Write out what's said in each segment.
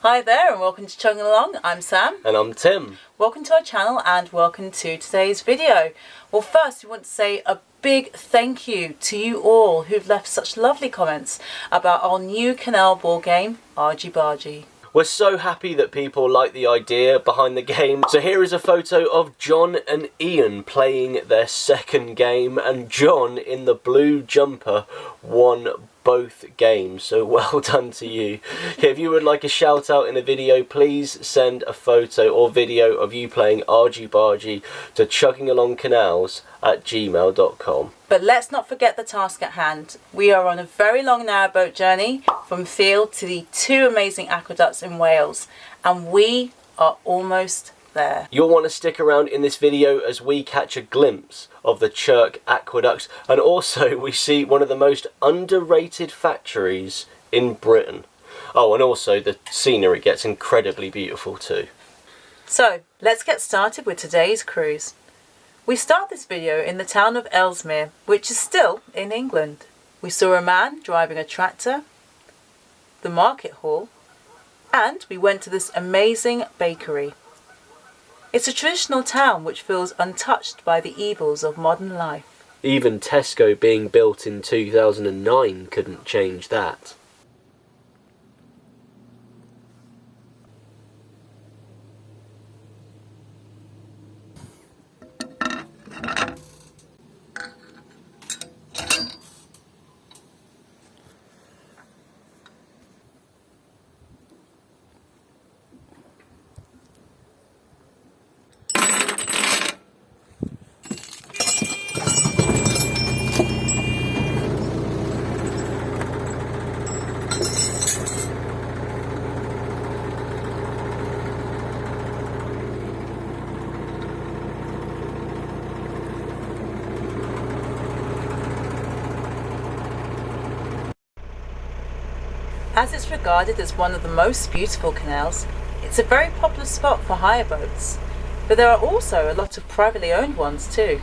Hi there and welcome to Chugging Along. I'm Sam. And I'm Tim. Welcome to our channel and welcome to today's video. Well, first we want to say a big thank you to you all who've left such lovely comments about our new canal board game, Argy Bargey. We're so happy that people like the idea behind the game. So here is a photo of John and Ian playing their second game, and John in the blue jumper won both games, so well done to you. If you would like a shout out in a video, please send a photo or video of you playing Argy Bargey to chuggingalongcanals@gmail.com. But let's not forget the task at hand. We are on a very long narrowboat journey from Field to the two amazing aqueducts in Wales, and we are almost there. You'll want to stick around in this video as we catch a glimpse of the Chirk Aqueducts, and also we see one of the most underrated factories in Britain. Oh, and also the scenery gets incredibly beautiful too. So let's get started with today's cruise. We start this video in the town of Ellesmere, which is still in England. We saw a man driving a tractor, the market hall, and we went to this amazing bakery. It's a traditional town which feels untouched by the evils of modern life. Even Tesco being built in 2009 couldn't change that. As it's regarded as one of the most beautiful canals, it's a very popular spot for hire boats, but there are also a lot of privately owned ones too.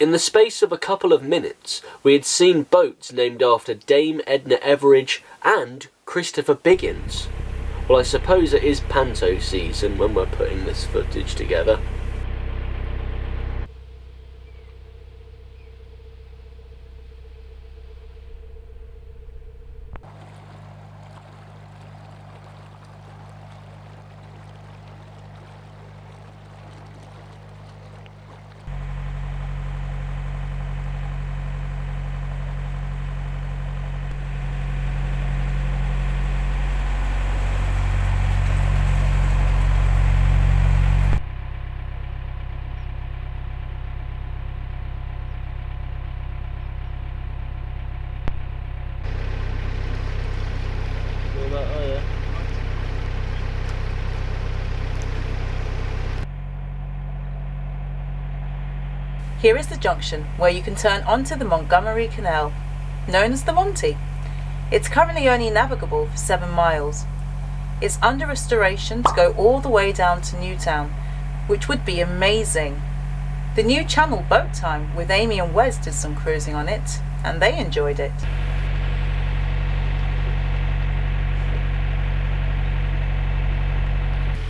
In the space of a couple of minutes, we had seen boats named after Dame Edna Everage and Christopher Biggins. Well, I suppose it is panto season when we're putting this footage together. Here is the junction where you can turn onto the Montgomery Canal, known as the Monty. It's currently only navigable for 7 miles. It's under restoration to go all the way down to Newtown, which would be amazing. The new channel Boat Time with Amy and Wes did some cruising on it, and they enjoyed it.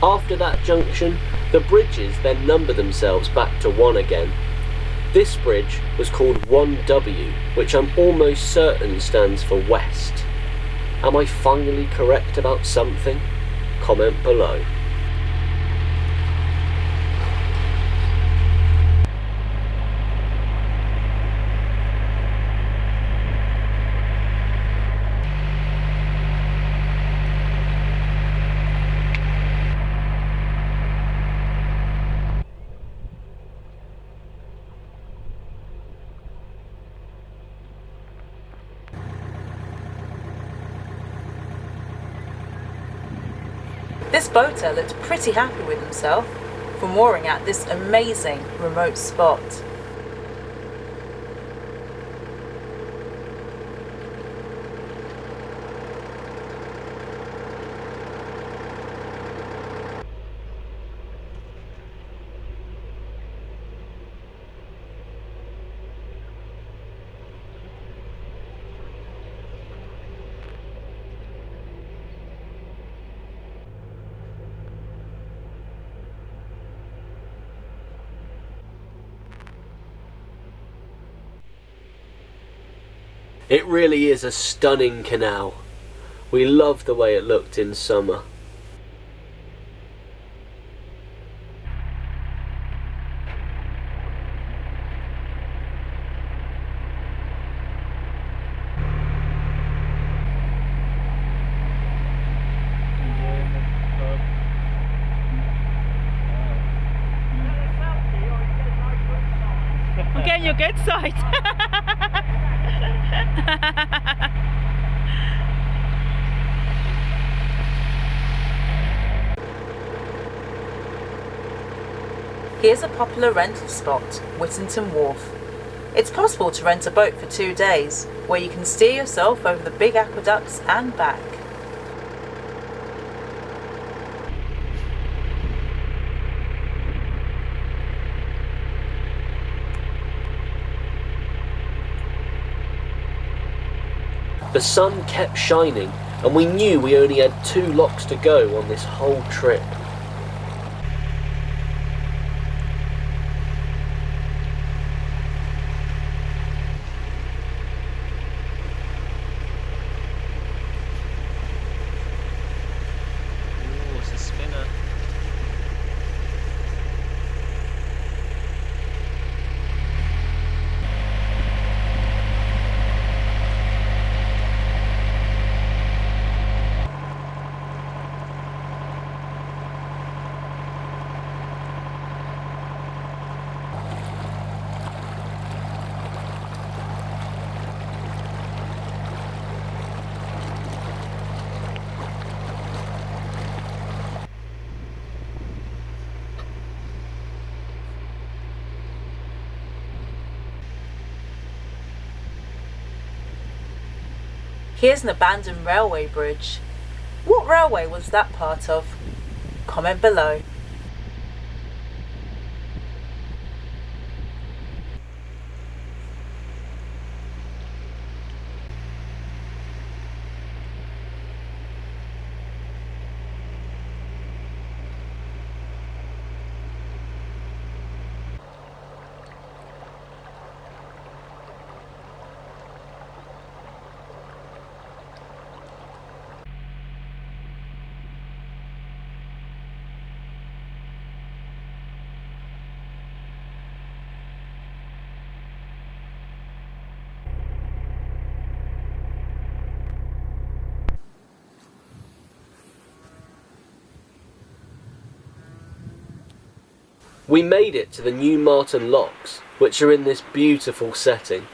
After that junction, the bridges then number themselves back to 1 again. This bridge was called 1W, which I'm almost certain stands for West. Am I finally correct about something? Comment below. This boater looked pretty happy with himself for mooring at this amazing remote spot. It really is a stunning canal. We love the way it looked in summer. I'm getting your good side. Here's a popular rental spot, Whitton Wharf. It's possible to rent a boat for 2 days, where you can steer yourself over the big aqueducts and back. The sun kept shining, and we knew we only had 2 locks to go on this whole trip. Ooh, it's a spinner. Here's an abandoned railway bridge. What railway was that part of? Comment below. We made it to the New Marton locks, which are in this beautiful setting.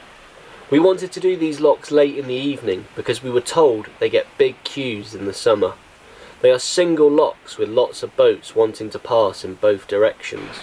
We wanted to do these locks late in the evening because we were told they get big queues in the summer. They are single locks with lots of boats wanting to pass in both directions.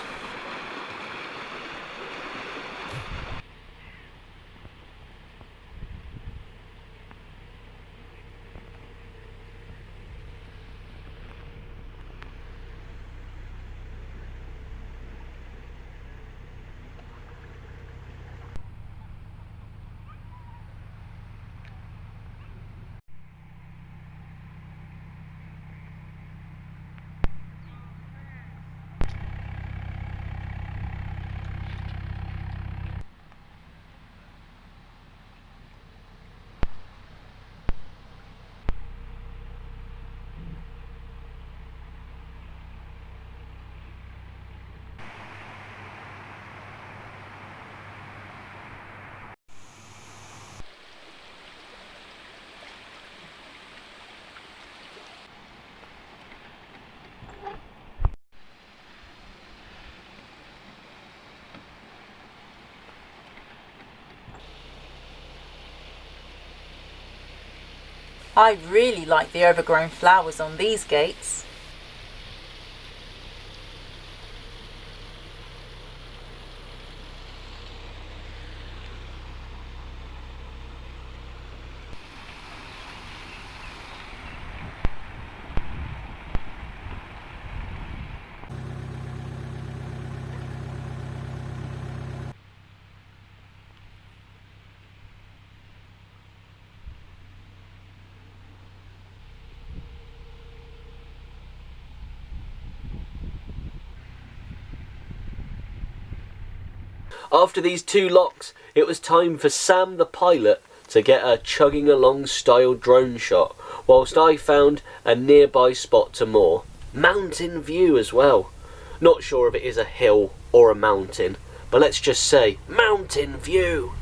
I really like the overgrown flowers on these gates. After these 2 locks, it was time for Sam the pilot to get a chugging along style drone shot, whilst I found a nearby spot to moor. Mountain view as well. Not sure if it is a hill or a mountain, but let's just say mountain view.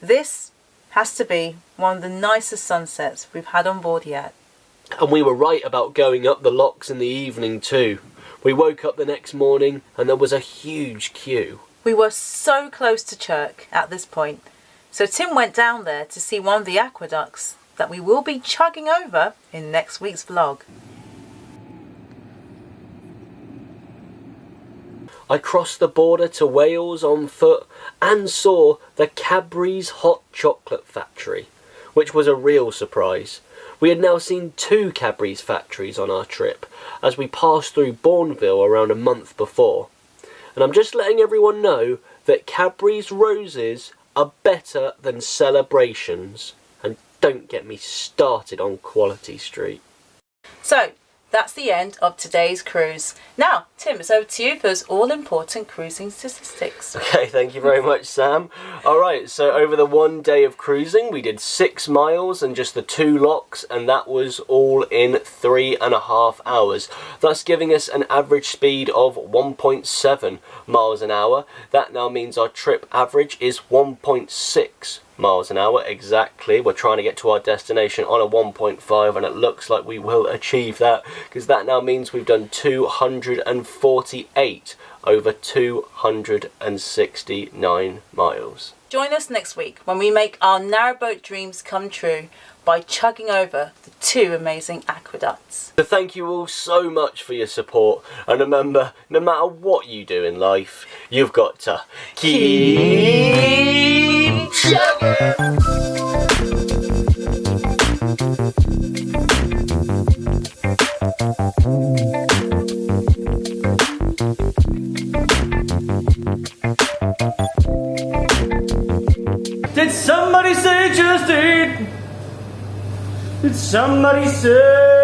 This has to be one of the nicest sunsets we've had on board yet. And we were right about going up the locks in the evening too. We woke up the next morning and there was a huge queue. We were so close to Chirk at this point, so Tim went down there to see one of the aqueducts that we will be chugging over in next week's vlog. I crossed the border to Wales on foot and saw the Cadbury's hot chocolate factory, which was a real surprise. We had now seen 2 Cadbury's factories on our trip, as we passed through Bourneville around a month before. And I'm just letting everyone know that Cadbury's roses are better than Celebrations. And don't get me started on Quality Street. So, that's the end of today's cruise. Now, Tim, it's over to you for those all-important cruising statistics. Okay, thank you very much, Sam. Alright, so over the 1 day of cruising, we did 6 miles and just the 2 locks, and that was all in 3.5 hours, thus giving us an average speed of 1.7 miles an hour. That now means our trip average is 1.6 miles an hour exactly. We're trying to get to our destination on a 1.5 and it looks like we will achieve that, because that now means we've done 248 over 269 miles. Join us next week when we make our narrowboat dreams come true by chugging over the 2 amazing aqueducts. So thank you all so much for your support, and remember, no matter what you do in life, you've got to keep chugging! Did somebody say just eat? Did somebody say